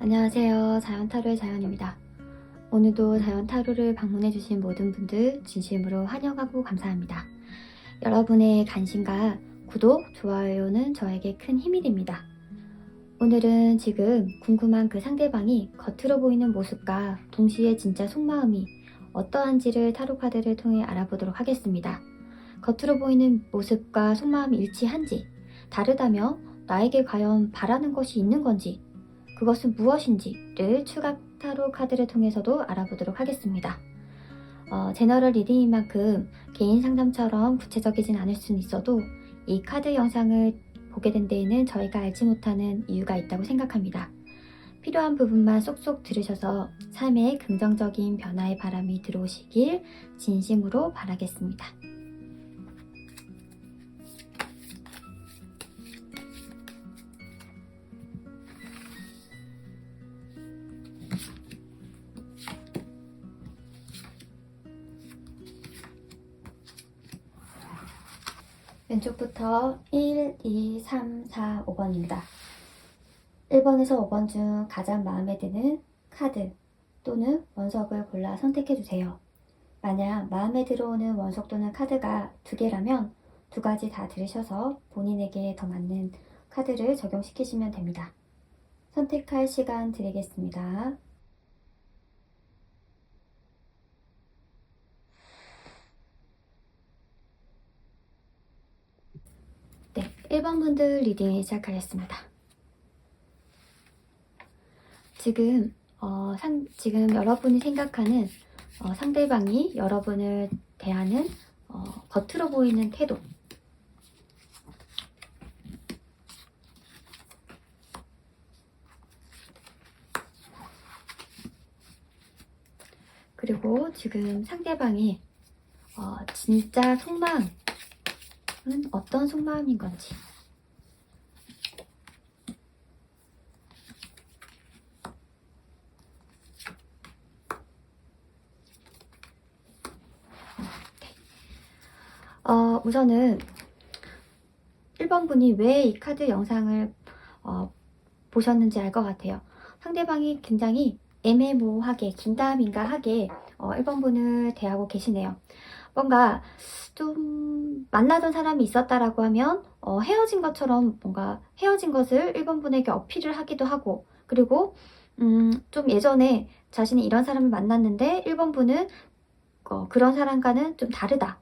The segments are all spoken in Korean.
안녕하세요. 자연타로의 자연입니다. 오늘도 자연타로를 방문해주신 모든 분들 진심으로 환영하고 감사합니다. 여러분의 관심과 구독, 좋아요는 저에게 큰 힘이 됩니다. 오늘은 지금 궁금한 그 상대방이 겉으로 보이는 모습과 동시에 진짜 속마음이 어떠한지를 타로 카드를 통해 알아보도록 하겠습니다. 겉으로 보이는 모습과 속마음이 일치한지, 다르다면 나에게 과연 바라는 것이 있는 건지, 그것은 무엇인지를 추가 타로 카드를 통해서도 알아보도록 하겠습니다. 제너럴 리딩인 만큼 개인 상담처럼 구체적이진 않을 수는 있어도 이 카드 영상을 보게 된 데에는 저희가 알지 못하는 이유가 있다고 생각합니다. 필요한 부분만 쏙쏙 들으셔서 삶에 긍정적인 변화의 바람이 들어오시길 진심으로 바라겠습니다. 왼쪽부터 1, 2, 3, 4, 5번입니다. 1번에서 5번 중 가장 마음에 드는 카드 또는 원석을 골라 선택해주세요. 만약 마음에 들어오는 원석 또는 카드가 2개라면 2가지 다 들으셔서 본인에게 더 맞는 카드를 적용시키시면 됩니다. 선택할 시간 드리겠습니다. 네, 1번 분들 리딩 시작하겠습니다. 지금 여러분이 생각하는 상대방이 여러분을 대하는 겉으로 보이는 태도, 그리고 지금 상대방이 진짜 속마음은 어떤 속마음인 건지, 우선은 1번 분이 왜 이 카드 영상을 보셨는지 알 것 같아요. 상대방이 굉장히 애매모호하게 긴가민가하게 1번 분을 대하고 계시네요. 뭔가 좀 만나던 사람이 있었다라고 하면 헤어진 것처럼 뭔가 헤어진 것을 1번 분에게 어필을 하기도 하고, 그리고 좀 예전에 자신이 이런 사람을 만났는데 1번 분은 그런 사람과는 좀 다르다,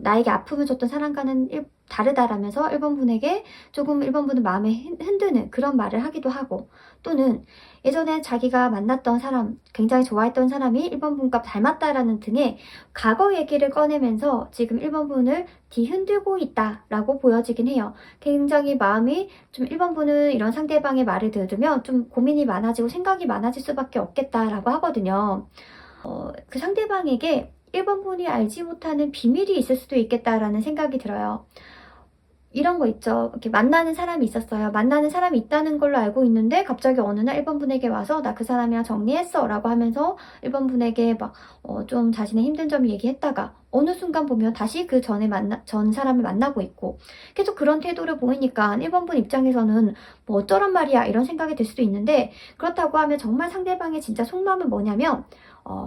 나에게 아픔을 줬던 사람과는 다르다라면서 1번 분에게 조금 1번 분은 마음에 흔드는 그런 말을 하기도 하고, 또는 예전에 자기가 만났던 사람, 굉장히 좋아했던 사람이 1번 분과 닮았다라는 등의 과거 얘기를 꺼내면서 지금 1번 분을 뒤흔들고 있다라고 보여지긴 해요. 굉장히 마음이 좀 1번 분은 이런 상대방의 말을 들으면 좀 고민이 많아지고 생각이 많아질 수밖에 없겠다라고 하거든요. 그 상대방에게 1번 분이 알지 못하는 비밀이 있을 수도 있겠다라는 생각이 들어요. 이런 거 있죠. 이렇게 만나는 사람이 있었어요. 만나는 사람이 있다는 걸로 알고 있는데 갑자기 어느 날 1번 분에게 와서 나 그 사람이랑 정리했어 라고 하면서 1번 분에게 막 좀 자신의 힘든 점을 얘기했다가 어느 순간 보면 다시 그 전 사람을 만나고 있고, 계속 그런 태도를 보이니까 1번 분 입장에서는 뭐 어쩌란 말이야 이런 생각이 들 수도 있는데, 그렇다고 하면 정말 상대방의 진짜 속마음은 뭐냐면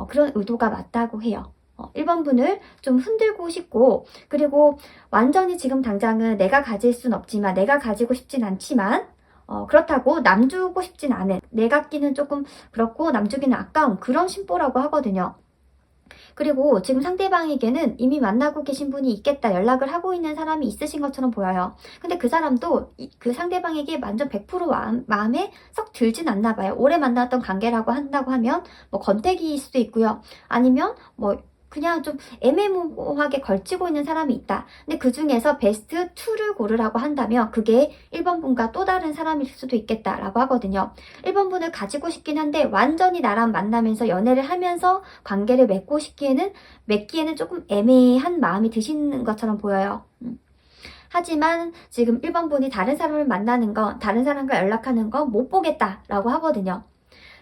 그런 의도가 맞다고 해요. 1번 분을 좀 흔들고 싶고, 그리고 완전히 지금 당장은 내가 가질 순 없지만, 내가 가지고 싶진 않지만 그렇다고 남 주고 싶진 않은, 내 갖기는 조금 그렇고 남 주기는 아까운 그런 심보라고 하거든요. 그리고 지금 상대방에게는 이미 만나고 계신 분이 있겠다, 연락을 하고 있는 사람이 있으신 것처럼 보여요. 근데 그 사람도 그 상대방에게 완전 100% 마음에 썩 들진 않나 봐요. 오래 만났던 관계라고 한다고 하면 뭐 건태기일 수도 있고요. 아니면 뭐 그냥 좀 애매모호하게 걸치고 있는 사람이 있다. 근데 그 중에서 베스트 2를 고르라고 한다면 그게 1번 분과 또 다른 사람일 수도 있겠다라고 하거든요. 1번 분을 가지고 싶긴 한데 완전히 나랑 만나면서 연애를 하면서 관계를 맺기에는 조금 애매한 마음이 드시는 것처럼 보여요. 하지만 지금 1번 분이 다른 사람을 만나는 건, 다른 사람과 연락하는 건 못 보겠다라고 하거든요.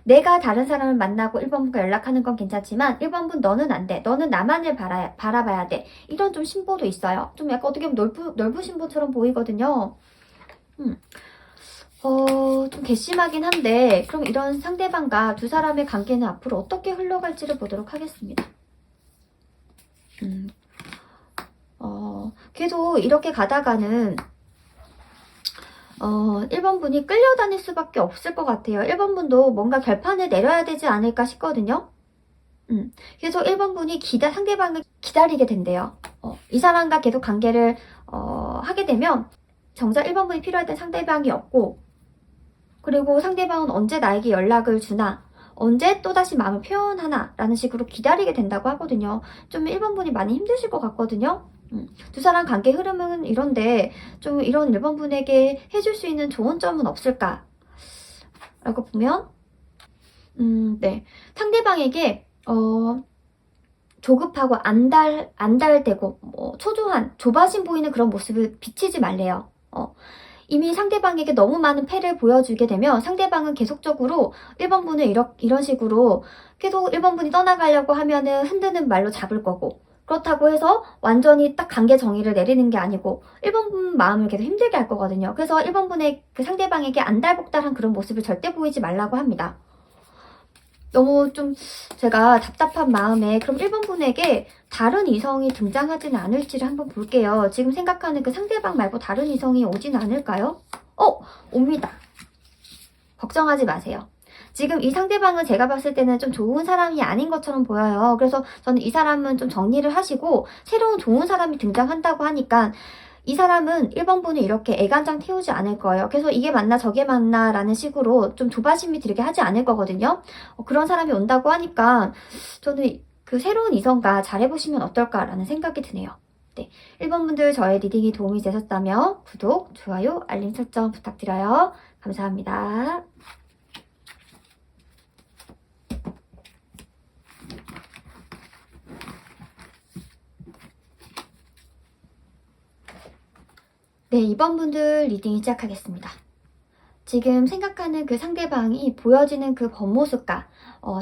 내가 다른 사람을 만나고 1번 분과 연락하는 건 괜찮지만 1번 분 너는 안 돼. 너는 나만을 바라봐야 돼. 이런 좀 심보도 있어요. 좀 약간 어떻게 보면 넓은 심보처럼 보이거든요. 좀 괘씸하긴 한데, 그럼 이런 상대방과 두 사람의 관계는 앞으로 어떻게 흘러갈지를 보도록 하겠습니다. 계속 이렇게 가다가는 1번 분이 끌려다닐 수밖에 없을 것 같아요. 1번 분도 뭔가 결판을 내려야 되지 않을까 싶거든요. 계속 1번 분이 상대방을 기다리게 된대요. 이 사람과 계속 관계를 하게 되면 정작 1번 분이 필요할 땐 상대방이 없고, 그리고 상대방은 언제 나에게 연락을 주나, 언제 또다시 마음을 표현하나 라는 식으로 기다리게 된다고 하거든요. 좀 1번 분이 많이 힘드실 것 같거든요. 두 사람 관계 흐름은 이런데 좀 이런 1번 분에게 해줄 수 있는 좋은 점은 없을까? 라고 보면 네, 상대방에게 조급하고 안달되고 초조한 조바심 보이는 그런 모습을 비치지 말래요. 이미 상대방에게 너무 많은 패를 보여주게 되면 상대방은 계속적으로 1번 분을 이런 식으로 계속 1번 분이 떠나가려고 하면은 흔드는 말로 잡을 거고, 그렇다고 해서 완전히 딱 관계 정의를 내리는 게 아니고 1번 분 마음을 계속 힘들게 할 거거든요. 그래서 1번 분의 그 상대방에게 안달복달한 그런 모습을 절대 보이지 말라고 합니다. 너무 좀 제가 답답한 마음에 그럼 1번 분에게 다른 이성이 등장하지는 않을지를 한번 볼게요. 지금 생각하는 그 상대방 말고 다른 이성이 오진 않을까요? 옵니다. 걱정하지 마세요. 지금 이 상대방은 제가 봤을 때는 좀 좋은 사람이 아닌 것처럼 보여요. 그래서 저는 이 사람은 좀 정리를 하시고 새로운 좋은 사람이 등장한다고 하니까 이 사람은 1번 분을 이렇게 애간장 태우지 않을 거예요. 그래서 이게 맞나 저게 맞나 라는 식으로 좀 조바심이 들게 하지 않을 거거든요. 그런 사람이 온다고 하니까 저는 그 새로운 이성과 잘해보시면 어떨까라는 생각이 드네요. 네, 1번 분들 저의 리딩이 도움이 되셨다면 구독, 좋아요, 알림 설정 부탁드려요. 감사합니다. 네, 2번 분들 리딩 시작하겠습니다. 지금 생각하는 그 상대방이 보여지는 그 겉모습과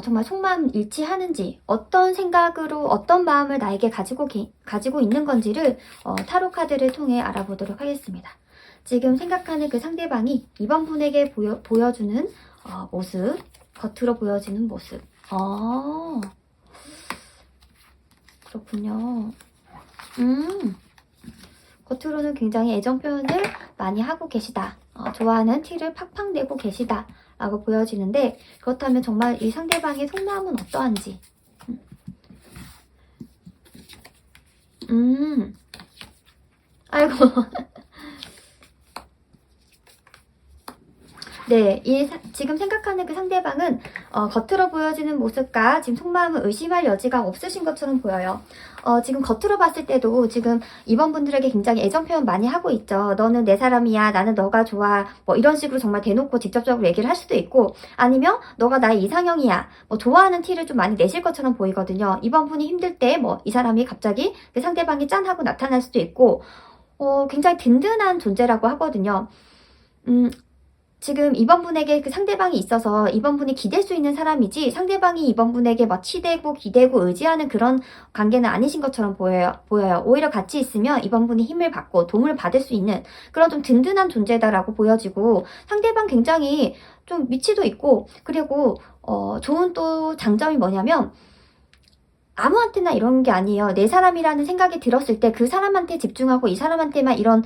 정말 속마음 일치하는지, 어떤 생각으로 어떤 마음을 나에게 가지고 있는 건지를 타로 카드를 통해 알아보도록 하겠습니다. 지금 생각하는 그 상대방이 2번 분에게 보여주는 모습, 겉으로 보여지는 모습. 그렇군요. 겉으로는 굉장히 애정 표현을 많이 하고 계시다. 좋아하는 티를 팍팍 내고 계시다. 라고 보여지는데, 그렇다면 정말 이 상대방의 속마음은 어떠한지. 아이고. 네, 지금 생각하는 그 상대방은 겉으로 보여지는 모습과 지금 속마음을 의심할 여지가 없으신 것처럼 보여요. 지금 겉으로 봤을 때도 지금 2번 분들에게 굉장히 애정 표현 많이 하고 있죠. 너는 내 사람이야, 나는 너가 좋아, 뭐 이런 식으로 정말 대놓고 직접적으로 얘기를 할 수도 있고, 아니면 너가 나의 이상형이야, 뭐 좋아하는 티를 좀 많이 내실 것처럼 보이거든요. 2번 분이 힘들 때 뭐 이 사람이 갑자기 그 상대방이 짠 하고 나타날 수도 있고, 굉장히 든든한 존재라고 하거든요. 지금 2번 분에게 그 상대방이 있어서 2번 분이 기댈 수 있는 사람이지, 상대방이 2번 분에게 막 치대고 기대고 의지하는 그런 관계는 아니신 것처럼 보여요. 오히려 같이 있으면 2번 분이 힘을 받고 도움을 받을 수 있는 그런 좀 든든한 존재다라고 보여지고, 상대방 굉장히 좀 미치도 있고, 그리고 좋은 또 장점이 뭐냐면 아무한테나 이런 게 아니에요. 내 사람이라는 생각이 들었을 때 그 사람한테 집중하고 이 사람한테만 이런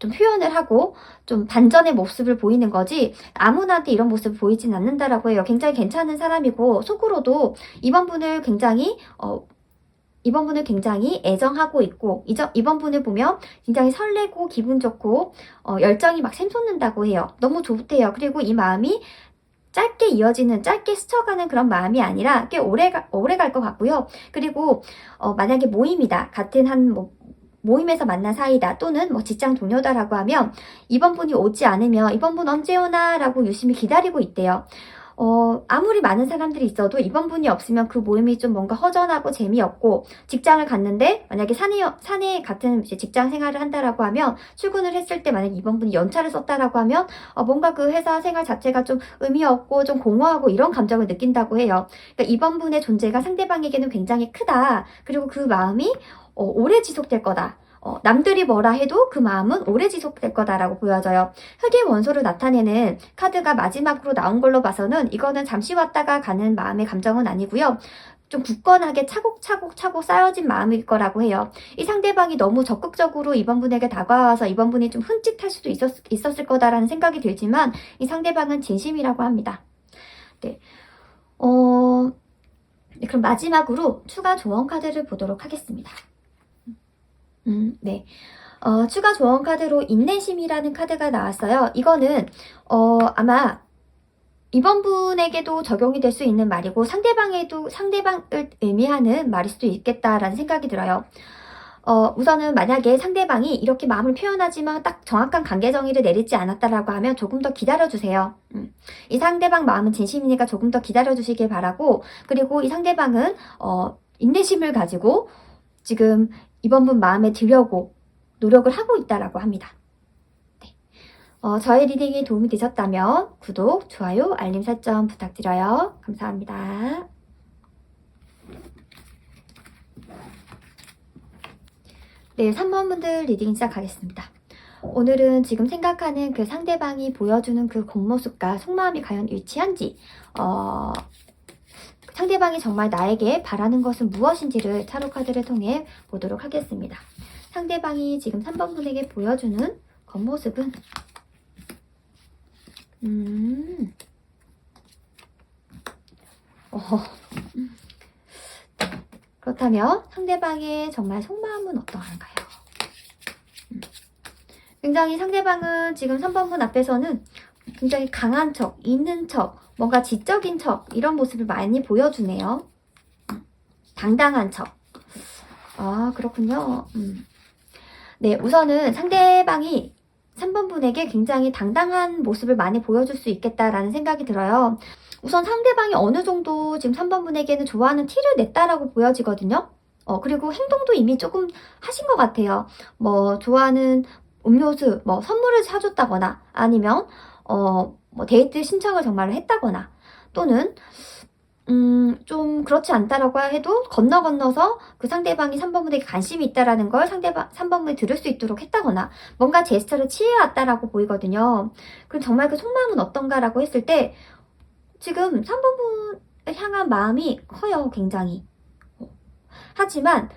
좀 표현을 하고 좀 반전의 모습을 보이는 거지, 아무나한테 이런 모습을 보이진 않는다라고 해요. 굉장히 괜찮은 사람이고, 속으로도 이번 분을 굉장히 애정하고 있고, 이번 분을 보면 굉장히 설레고 기분 좋고 열정이 막 샘솟는다고 해요. 너무 좋대요. 그리고 이 마음이 짧게 스쳐가는 그런 마음이 아니라 꽤 오래 갈 것 같고요. 그리고 만약에 모임이다, 같은 모임에서 만난 사이다, 또는 뭐 직장 동료다라고 하면 이번 분이 오지 않으면 이번 분 언제 오나 라고 유심히 기다리고 있대요. 아무리 많은 사람들이 있어도 이번 분이 없으면 그 모임이 좀 뭔가 허전하고 재미없고, 직장을 갔는데 만약에 사내에 같은 이제 직장 생활을 한다라고 하면 출근을 했을 때 만약에 이번 분이 연차를 썼다라고 하면 뭔가 그 회사 생활 자체가 좀 의미 없고 좀 공허하고 이런 감정을 느낀다고 해요. 그러니까 이번 분의 존재가 상대방에게는 굉장히 크다. 그리고 그 마음이 오래 지속될 거다. 남들이 뭐라 해도 그 마음은 오래 지속될 거다라고 보여져요. 흑의 원소를 나타내는 카드가 마지막으로 나온 걸로 봐서는 이거는 잠시 왔다가 가는 마음의 감정은 아니고요. 좀 굳건하게 차곡차곡 쌓여진 마음일 거라고 해요. 이 상대방이 너무 적극적으로 이번 분에게 다가와서 이번 분이 좀 흠칫할 수도 있었을 거다라는 생각이 들지만 이 상대방은 진심이라고 합니다. 네. 네, 그럼 마지막으로 추가 조언 카드를 보도록 하겠습니다. 네. 추가 조언 카드로 인내심이라는 카드가 나왔어요. 이거는 아마 이번 분에게도 적용이 될 수 있는 말이고 상대방을 의미하는 말일 수도 있겠다라는 생각이 들어요. 우선은 만약에 상대방이 이렇게 마음을 표현하지만 딱 정확한 관계 정의를 내리지 않았다라고 하면 조금 더 기다려주세요. 이 상대방 마음은 진심이니까 조금 더 기다려주시길 바라고, 그리고 이 상대방은 인내심을 가지고 지금 이번 분 마음에 들려고 노력을 하고 있다라고 합니다. 네. 저의 리딩이 도움이 되셨다면 구독, 좋아요, 알림 설정 부탁드려요. 감사합니다. 네, 3번 분들 리딩 시작하겠습니다. 오늘은 지금 생각하는 그 상대방이 보여주는 그 겉모습과 속마음이 과연 일치한지, 상대방이 정말 나에게 바라는 것은 무엇인지를 타로 카드를 통해 보도록 하겠습니다. 상대방이 지금 3번 분에게 보여주는 겉모습은 그렇다면 상대방의 정말 속마음은 어떠한가요? 굉장히 상대방은 지금 3번 분 앞에서는 굉장히 강한 척, 있는 척, 뭔가 지적인 척 이런 모습을 많이 보여주네요. 당당한 척. 아, 그렇군요. 네, 우선은 상대방이 3번 분에게 굉장히 당당한 모습을 많이 보여줄 수 있겠다라는 생각이 들어요. 우선 상대방이 어느 정도 지금 3번 분에게는 좋아하는 티를 냈다라고 보여지거든요. 그리고 행동도 이미 조금 하신 것 같아요. 뭐 좋아하는 음료수, 뭐 선물을 사줬다거나 아니면 뭐 데이트 신청을 정말로 했다거나, 또는 좀 그렇지 않다라고 해도 건너서 그 상대방이 3번 분에게 관심이 있다라는 걸 3번 분이 들을 수 있도록 했다거나 뭔가 제스처를 취해왔다라고 보이거든요. 그럼 정말 그 속마음은 어떤가라고 했을 때 지금 3번 분을 향한 마음이 커요, 굉장히. 하지만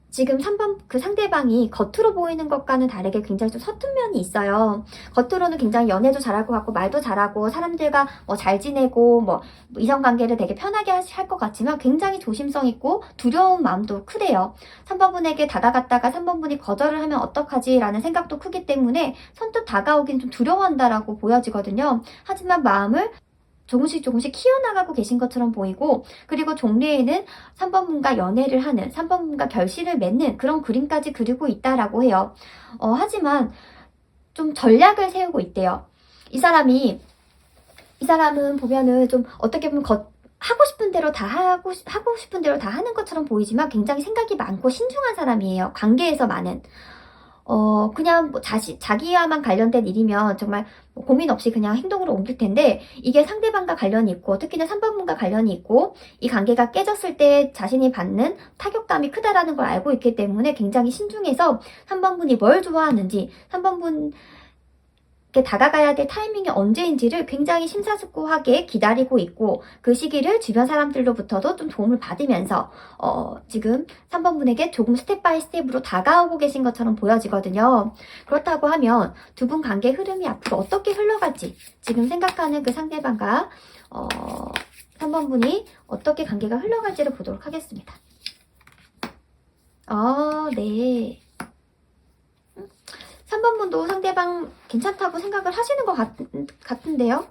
지금 3번 그 상대방이 겉으로 보이는 것과는 다르게 굉장히 좀 서툰 면이 있어요. 겉으로는 굉장히 연애도 잘할 것 같고 말도 잘하고 사람들과 뭐 잘 지내고 뭐 이성관계를 되게 편하게 할 것 같지만 굉장히 조심성 있고 두려운 마음도 크대요. 3번 분에게 다가갔다가 3번 분이 거절을 하면 어떡하지 라는 생각도 크기 때문에 선뜻 다가오긴 좀 두려워한다라고 보여지거든요. 하지만 마음을 조금씩 키워나가고 계신 것처럼 보이고, 그리고 종례에는 3번 분과 연애를 하는, 3번 분과 결실을 맺는 그런 그림까지 그리고 있다라고 해요. 하지만 좀 전략을 세우고 있대요. 이 사람은 보면은 좀 어떻게 보면 하고 싶은 대로 다 하고 싶은 대로 다 하는 것처럼 보이지만 굉장히 생각이 많고 신중한 사람이에요. 관계에서 많은. 그냥 뭐 자기와만 관련된 일이면 정말 고민 없이 그냥 행동으로 옮길 텐데, 이게 상대방과 관련이 있고 특히나 3번 분과 관련이 있고 이 관계가 깨졌을 때 자신이 받는 타격감이 크다라는 걸 알고 있기 때문에 굉장히 신중해서 3번 분이 뭘 좋아하는지, 3번 분께 다가가야 될 타이밍이 언제인지를 굉장히 심사숙고하게 기다리고 있고, 그 시기를 주변 사람들로부터도 좀 도움을 받으면서 지금 3번 분에게 조금 스텝 바이 스텝으로 다가오고 계신 것처럼 보여지거든요. 그렇다고 하면 두 분 관계 흐름이 앞으로 어떻게 흘러갈지, 지금 생각하는 그 상대방과 3번 분이 어떻게 관계가 흘러갈지를 보도록 하겠습니다. 네. 3번 분도 상대방 괜찮다고 생각을 하시는 것 같은데요.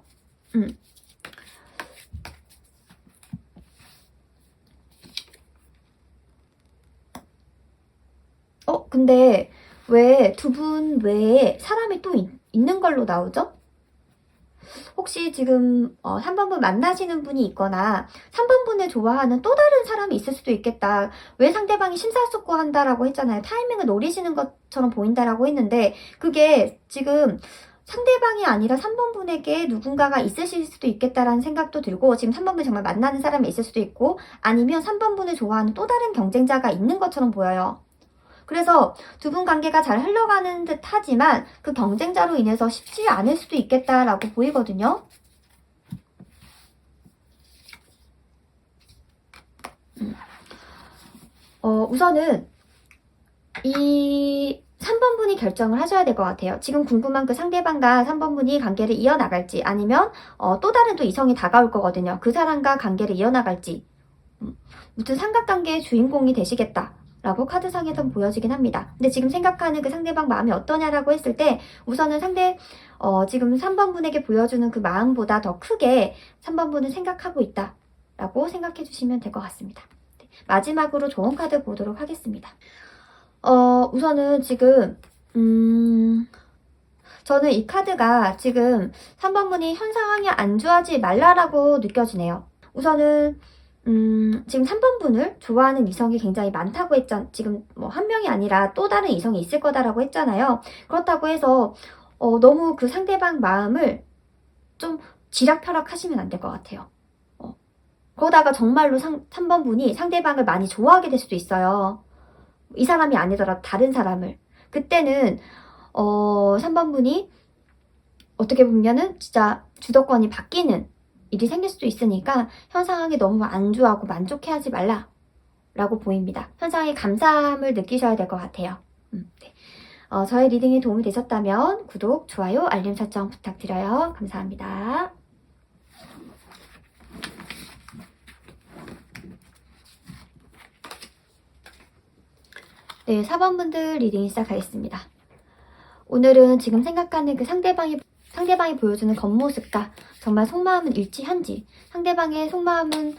근데 왜 두 분 외에 사람이 또 있는 걸로 나오죠? 혹시 지금 3번 분 만나시는 분이 있거나 3번 분을 좋아하는 또 다른 사람이 있을 수도 있겠다. 왜 상대방이 심사숙고한다라고 했잖아요. 타이밍을 노리시는 것처럼 보인다라고 했는데, 그게 지금 상대방이 아니라 3번 분에게 누군가가 있으실 수도 있겠다라는 생각도 들고, 지금 3번 분이 정말 만나는 사람이 있을 수도 있고, 아니면 3번 분을 좋아하는 또 다른 경쟁자가 있는 것처럼 보여요. 그래서 두 분 관계가 잘 흘러가는 듯 하지만 그 경쟁자로 인해서 쉽지 않을 수도 있겠다라고 보이거든요. 우선은 이 3번 분이 결정을 하셔야 될 것 같아요. 지금 궁금한 그 상대방과 3번 분이 관계를 이어나갈지 아니면 또 다른 또 이성이 다가올 거거든요. 그 사람과 관계를 이어나갈지 무튼 삼각관계의 주인공이 되시겠다 라고 카드상에선 보여지긴 합니다. 근데 지금 생각하는 그 상대방 마음이 어떠냐라고 했을 때 우선은 지금 3번 분에게 보여주는 그 마음보다 더 크게 3번 분을 생각하고 있다 라고 생각해 주시면 될 것 같습니다. 마지막으로 좋은 카드 보도록 하겠습니다. 우선은 지금 저는 이 카드가 지금 3번 분이 현 상황이 안 좋아하지 말라라고 느껴지네요. 우선은 지금 3번 분을 좋아하는 이성이 굉장히 많다고 지금 뭐 한 명이 아니라 또 다른 이성이 있을 거다라고 했잖아요. 그렇다고 해서 너무 그 상대방 마음을 좀 쥐락펴락 하시면 안 될 것 같아요. 그러다가 정말로 3번 분이 상대방을 많이 좋아하게 될 수도 있어요. 이 사람이 아니더라도 다른 사람을. 그때는 3번 분이 어떻게 보면은 진짜 주도권이 바뀌는 일이 생길 수도 있으니까 현 상황에 너무 안주하고 만족해하지 말라 라고 보입니다. 현 상황에 감사함을 느끼셔야 될 것 같아요. 네. 저의 리딩이 도움이 되셨다면 구독, 좋아요, 알림 설정 부탁드려요. 감사합니다. 네, 4번분들 리딩 시작하겠습니다. 오늘은 지금 생각하는 그 상대방이 보여주는 겉모습과 정말 속마음은 일치한지, 상대방의 속마음은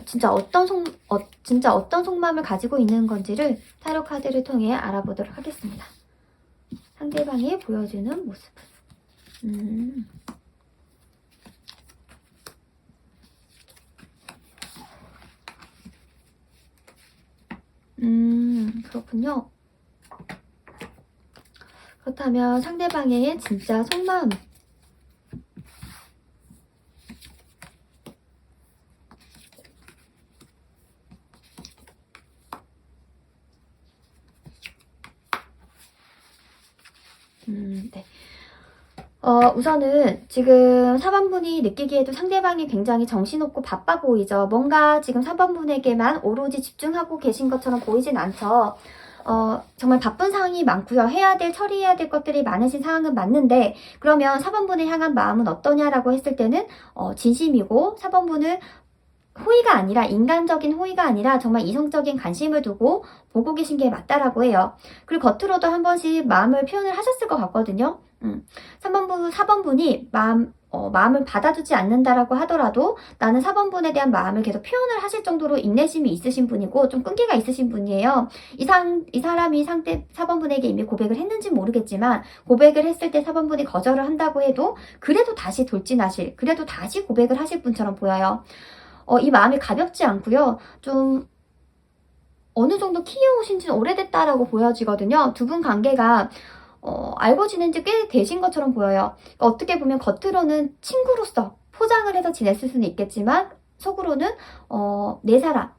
진짜 어떤 속마음을 가지고 있는 건지를 타로 카드를 통해 알아보도록 하겠습니다. 상대방이 보여주는 모습. 그렇군요. 그렇다면 상대방의 진짜 속마음. 네. 우선은 지금 4번분이 느끼기에도 상대방이 굉장히 정신없고 바빠 보이죠. 뭔가 지금 4번분에게만 오로지 집중하고 계신 것처럼 보이진 않죠. 정말 바쁜 상황이 많고요. 처리해야 될 것들이 많으신 상황은 맞는데 그러면 4번분을 향한 마음은 어떠냐라고 했을 때는 진심이고 4번분을 호의가 아니라 인간적인 호의가 아니라 정말 이성적인 관심을 두고 보고 계신 게 맞다라고 해요. 그리고 겉으로도 한 번씩 마음을 표현을 하셨을 것 같거든요. 4번분이 마음을 받아주지 않는다라고 하더라도 나는 4번분에 대한 마음을 계속 표현을 하실 정도로 인내심이 있으신 분이고 좀 끈기가 있으신 분이에요. 이 사람이 4번분에게 이미 고백을 했는지 모르겠지만 고백을 했을 때 4번분이 거절을 한다고 해도 그래도 다시 돌진하실, 그래도 다시 고백을 하실 분처럼 보여요. 이 마음이 가볍지 않고요. 좀 어느 정도 키워오신 지는 오래됐다라고 보여지거든요. 두 분 관계가 알고 지낸 지 꽤 되신 것처럼 보여요. 그러니까 어떻게 보면 겉으로는 친구로서 포장을 해서 지냈을 수는 있겠지만 속으로는 내 사람,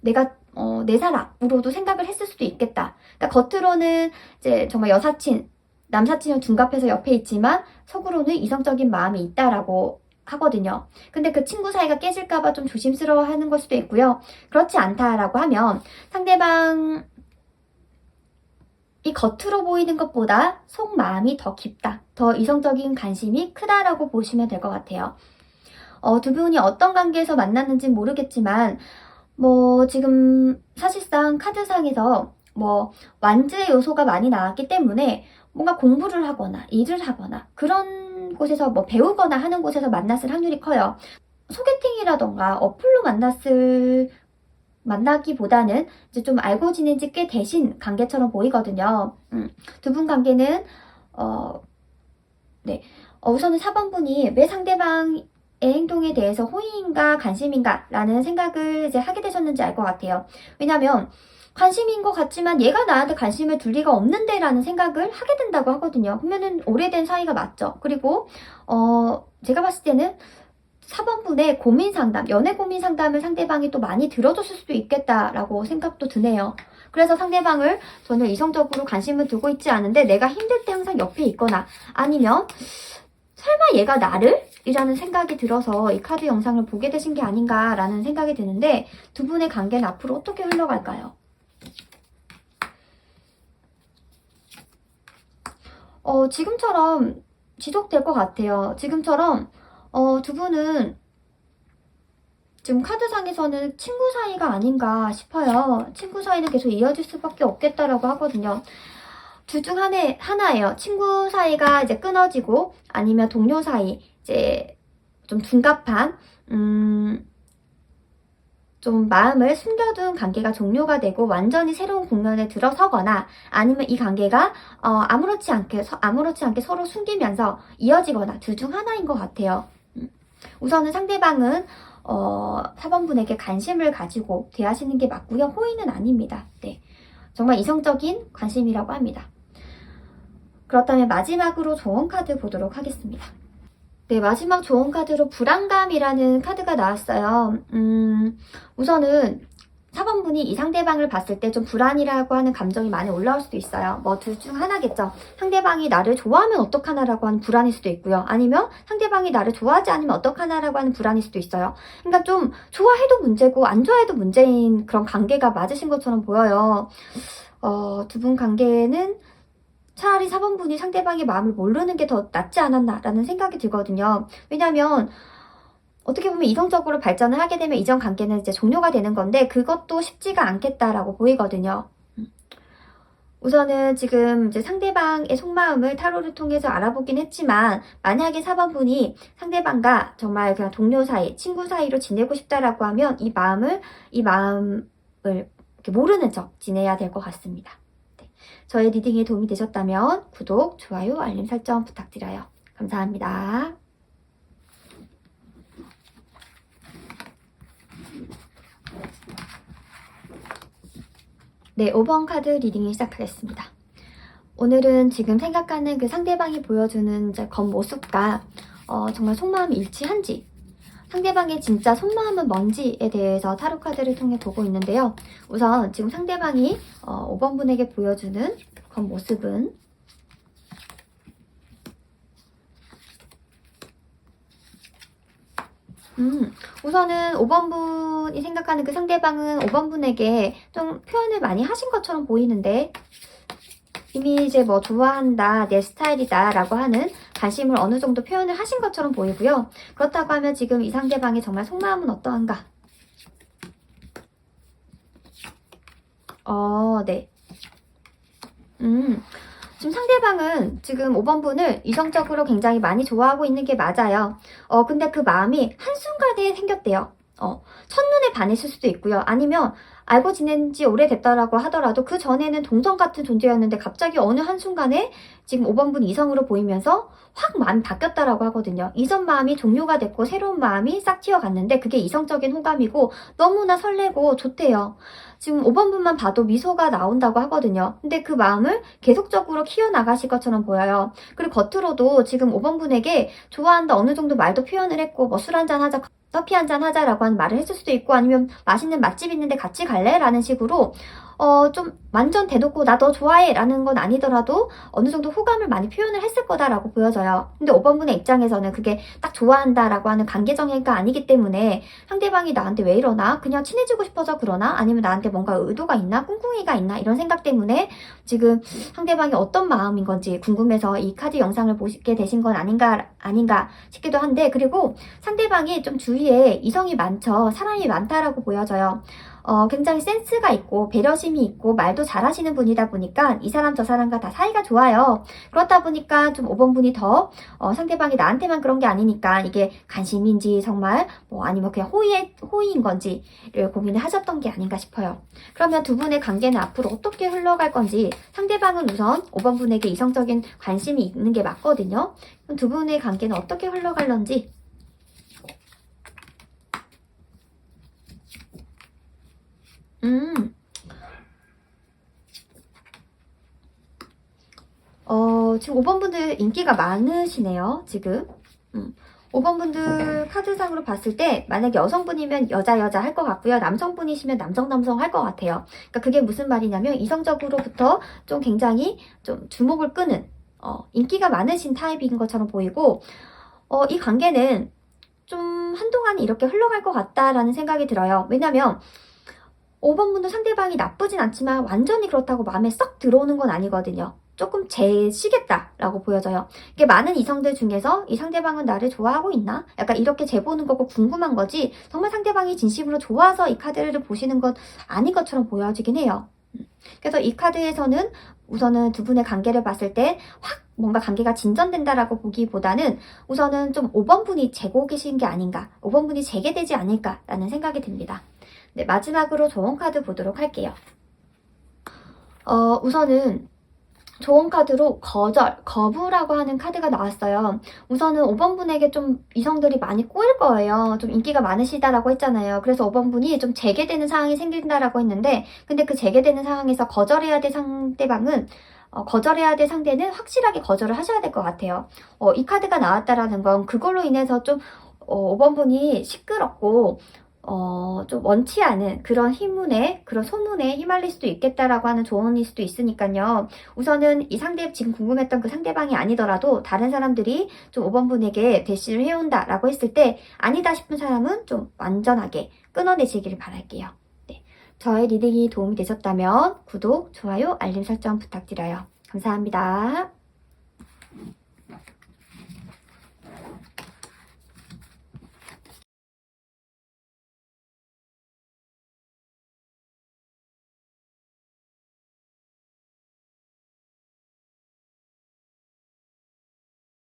내 사람으로도 생각을 했을 수도 있겠다. 그러니까 겉으로는 이제 정말 여사친, 남사친을 둔갑해서 옆에 있지만 속으로는 이성적인 마음이 있다라고 하거든요. 근데 그 친구 사이가 깨질까봐 좀 조심스러워 하는 걸 수도 있고요. 그렇지 않다라고 하면 상대방 이 겉으로 보이는 것보다 속마음이 더 깊다. 더 이성적인 관심이 크다라고 보시면 될 것 같아요. 두 분이 어떤 관계에서 만났는지는 모르겠지만 지금 사실상 카드상에서 완즈의 요소가 많이 나왔기 때문에 뭔가 공부를 하거나 일을 하거나 그런 곳에서 배우거나 하는 곳에서 만났을 확률이 커요. 소개팅이라던가 어플로 만나기보다는 이제 좀 알고 지낸 지 꽤 되신 관계처럼 보이거든요. 두 분 관계는 우선은 4번분이 왜 상대방의 행동에 대해서 호의인가 관심인가 라는 생각을 이제 하게 되셨는지 알 것 같아요. 왜냐면 관심인 것 같지만 얘가 나한테 관심을 둘 리가 없는데 라는 생각을 하게 된다고 하거든요. 그러면은 오래된 사이가 맞죠. 그리고 제가 봤을 때는 4번분의 고민 상담, 연애 고민 상담을 상대방이 또 많이 들어줬을 수도 있겠다라고 생각도 드네요. 그래서 상대방을 저는 이성적으로 관심을 두고 있지 않은데 내가 힘들 때 항상 옆에 있거나 아니면 설마 얘가 나를? 이라는 생각이 들어서 이 카드 영상을 보게 되신 게 아닌가라는 생각이 드는데 두 분의 관계는 앞으로 어떻게 흘러갈까요? 지금처럼 지속될 것 같아요. 지금처럼 두 분은 지금 카드상에서는 친구 사이가 아닌가 싶어요. 친구 사이는 계속 이어질 수밖에 없겠다라고 하거든요. 둘 중 하나예요. 친구 사이가 이제 끊어지고 아니면 동료 사이 이제 좀 둔갑한 좀 마음을 숨겨둔 관계가 종료가 되고 완전히 새로운 국면에 들어서거나 아니면 이 관계가 아무렇지 않게 서로 숨기면서 이어지거나 둘 중 하나인 것 같아요. 우선은 상대방은 4번분에게 관심을 가지고 대하시는 게 맞고요. 호의는 아닙니다. 네, 정말 이성적인 관심이라고 합니다. 그렇다면 마지막으로 조언 카드 보도록 하겠습니다. 네, 마지막 조언 카드로 불안감이라는 카드가 나왔어요. 우선은 4번분이 이 상대방을 봤을 때 좀 불안이라고 하는 감정이 많이 올라올 수도 있어요. 뭐 둘 중 하나겠죠. 상대방이 나를 좋아하면 어떡하나라고 하는 불안일 수도 있고요. 아니면 상대방이 나를 좋아하지 않으면 어떡하나라고 하는 불안일 수도 있어요. 그러니까 좀 좋아해도 문제고 안 좋아해도 문제인 그런 관계가 맞으신 것처럼 보여요. 두 분 관계는 차라리 4번분이 상대방의 마음을 모르는 게 더 낫지 않았나라는 생각이 들거든요. 왜냐면 어떻게 보면 이성적으로 발전을 하게 되면 이전 관계는 이제 종료가 되는 건데 그것도 쉽지가 않겠다라고 보이거든요. 우선은 지금 이제 상대방의 속마음을 타로를 통해서 알아보긴 했지만 만약에 4번분이 상대방과 정말 그냥 동료 사이, 친구 사이로 지내고 싶다라고 하면 이 마음을 이렇게 모르는 척 지내야 될 것 같습니다. 네. 저의 리딩에 도움이 되셨다면 구독, 좋아요, 알림 설정 부탁드려요. 감사합니다. 네, 5번 카드 리딩을 시작하겠습니다. 오늘은 지금 생각하는 그 상대방이 보여주는 이제 겉모습과 정말 속마음이 일치한지 상대방의 진짜 속마음은 뭔지에 대해서 타로 카드를 통해 보고 있는데요. 우선 지금 상대방이 5번 분에게 보여주는 겉모습은 우선은 5번 분이 생각하는 그 상대방은 5번 분에게 좀 표현을 많이 하신 것처럼 보이는데 이미 이제 뭐 좋아한다, 내 스타일이다 라고 하는 관심을 어느 정도 표현을 하신 것처럼 보이고요. 그렇다고 하면 지금 이 상대방의 정말 속마음은 어떠한가? 네. 지금 상대방은 지금 5번 분을 이성적으로 굉장히 많이 좋아하고 있는 게 맞아요. 근데 그 마음이 한순간에 생겼대요. 첫눈에 반했을 수도 있고요. 아니면 알고 지낸 지 오래됐다라고 하더라도 그 전에는 동성 같은 존재였는데 갑자기 어느 한순간에 지금 5번 분 이성으로 보이면서 확 마음이 바뀌었다라고 하거든요. 이전 마음이 종료가 됐고 새로운 마음이 싹 튀어갔는데 그게 이성적인 호감이고 너무나 설레고 좋대요. 지금 5번 분만 봐도 미소가 나온다고 하거든요. 근데 그 마음을 계속적으로 키워나가실 것처럼 보여요. 그리고 겉으로도 지금 5번 분에게 좋아한다 어느 정도 말도 표현을 했고 뭐 술 한잔 하자 커피 한잔 하자라고 하는 말을 했을 수도 있고 아니면 맛있는 맛집 있는데 같이 갈래? 라는 식으로 좀 완전 대놓고 나 너 좋아해 라는 건 아니더라도 어느 정도 호감을 많이 표현을 했을 거다라고 보여져요. 근데 5번 분의 입장에서는 그게 딱 좋아한다 라고 하는 관계 정해가 아니기 때문에 상대방이 나한테 왜 이러나? 그냥 친해지고 싶어서 그러나? 아니면 나한테 뭔가 의도가 있나? 꿍꿍이가 있나? 이런 생각 때문에 지금 상대방이 어떤 마음인 건지 궁금해서 이 카드 영상을 보시게 되신 건 아닌가 싶기도 한데 그리고 상대방이 좀 주위에 이성이 많죠. 사람이 많다라고 보여져요. 굉장히 센스가 있고 배려심이 있고 말도 잘하시는 분이다 보니까 이 사람 저 사람과 다 사이가 좋아요. 그렇다 보니까 좀 5번 분이 더 상대방이 나한테만 그런 게 아니니까 이게 관심인지 정말 뭐 아니면 그냥 호의인 건지를 고민을 하셨던 게 아닌가 싶어요. 그러면 두 분의 관계는 앞으로 어떻게 흘러갈 건지 상대방은 우선 5번 분에게 이성적인 관심이 있는 게 맞거든요. 그럼 두 분의 관계는 어떻게 흘러갈런지 지금 5번 분들 인기가 많으시네요, 지금. 5번 분들 카드상으로 봤을 때 만약에 여성분이면 여자 할 것 같고요. 남성분이시면 남성 할 것 같아요. 그러니까 그게 무슨 말이냐면 이성적으로부터 좀 굉장히 좀 주목을 끄는 인기가 많으신 타입인 것처럼 보이고 이 관계는 좀 한동안 이렇게 흘러갈 것 같다라는 생각이 들어요. 왜냐면 5번 분도 상대방이 나쁘진 않지만 완전히 그렇다고 마음에 썩 들어오는 건 아니거든요. 조금 재시겠다라고 보여져요. 이게 많은 이성들 중에서 이 상대방은 나를 좋아하고 있나? 약간 이렇게 재보는 거고 궁금한 거지 정말 상대방이 진심으로 좋아서 이 카드를 보시는 건 아닌 것처럼 보여지긴 해요. 그래서 이 카드에서는 우선은 두 분의 관계를 봤을 때 확 뭔가 관계가 진전된다라고 보기보다는 우선은 좀 5번 분이 재고 계신 게 아닌가, 5번 분이 재개되지 않을까라는 생각이 듭니다. 네, 마지막으로 조언 카드 보도록 할게요. 우선은 조언 카드로 거부라고 하는 카드가 나왔어요. 우선은 5번 분에게 좀 이성들이 많이 꼬일 거예요. 좀 인기가 많으시다라고 했잖아요. 그래서 5번 분이 좀 재개되는 상황이 생긴다라고 했는데, 근데 그 재개되는 상황에서 거절해야 될 상대방은 거절해야 될 상대는 확실하게 거절을 하셔야 될 것 같아요. 이 카드가 나왔다라는 건 그걸로 인해서 좀 5번 분이 시끄럽고 좀 원치 않은 그런 그런 소문에 휘말릴 수도 있겠다라고 하는 조언일 수도 있으니까요. 우선은 이 지금 궁금했던 그 상대방이 아니더라도 다른 사람들이 좀 5번 분에게 대시를 해온다라고 했을 때 아니다 싶은 사람은 좀 완전하게 끊어내시기를 바랄게요. 네. 저의 리딩이 도움이 되셨다면 구독, 좋아요, 알림 설정 부탁드려요. 감사합니다.